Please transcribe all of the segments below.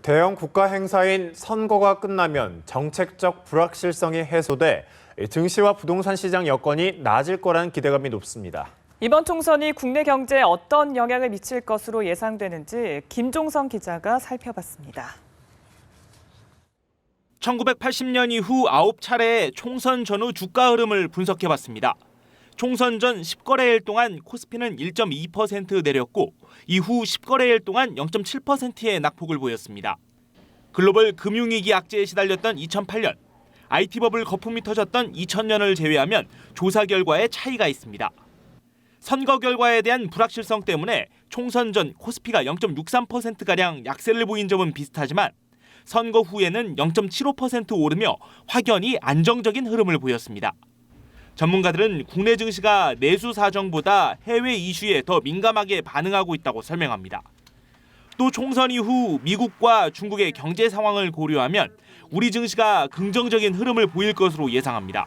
대형 국가 행사인 선거가 끝나면 정책적 불확실성이 해소돼 증시와 부동산 시장 여건이 나아질 거라는 기대감이 높습니다. 이번 총선이 국내 경제에 어떤 영향을 미칠 것으로 예상되는지 김종성 기자가 살펴봤습니다. 1980년 이후 9차례의 총선 전후 주가 흐름을 분석해봤습니다. 총선 전 10거래일 동안 코스피는 1.2% 내렸고 이후 10거래일 동안 0.7%의 낙폭을 보였습니다. 글로벌 금융위기 악재에 시달렸던 2008년, IT버블 거품이 터졌던 2000년을 제외하면 조사 결과에 차이가 있습니다. 선거 결과에 대한 불확실성 때문에 총선 전 코스피가 0.63%가량 약세를 보인 점은 비슷하지만 선거 후에는 0.75% 오르며 확연히 안정적인 흐름을 보였습니다. 전문가들은 국내 증시가 내수 사정보다 해외 이슈에 더 민감하게 반응하고 있다고 설명합니다. 또 총선 이후 미국과 중국의 경제 상황을 고려하면 우리 증시가 긍정적인 흐름을 보일 것으로 예상합니다.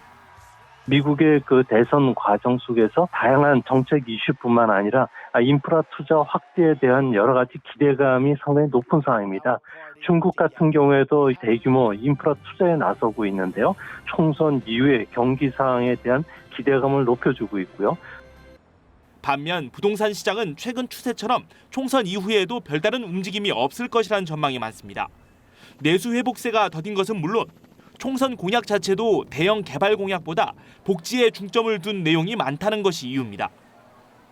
미국의 대선 과정 속에서 다양한 정책 이슈뿐만 아니라 인프라 투자 확대에 대한 여러 가지 기대감이 상당히 높은 상황입니다. 중국 같은 경우에도 대규모 인프라 투자에 나서고 있는데요. 총선 이후에 경기 상황에 대한 기대감을 높여주고 있고요. 반면 부동산 시장은 최근 추세처럼 총선 이후에도 별다른 움직임이 없을 것이라는 전망이 많습니다. 내수 회복세가 더딘 것은 물론 총선 공약 자체도 대형 개발 공약보다 복지에 중점을 둔 내용이 많다는 것이 이유입니다.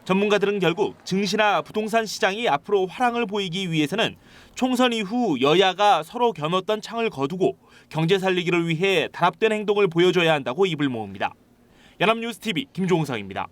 전문가들은 결국 증시나 부동산 시장이 앞으로 화랑을 보이기 위해서는 총선 이후 여야가 서로 겨눴던 창을 거두고 경제 살리기를 위해 단합된 행동을 보여줘야 한다고 입을 모읍니다. 연합뉴스TV 김종성입니다.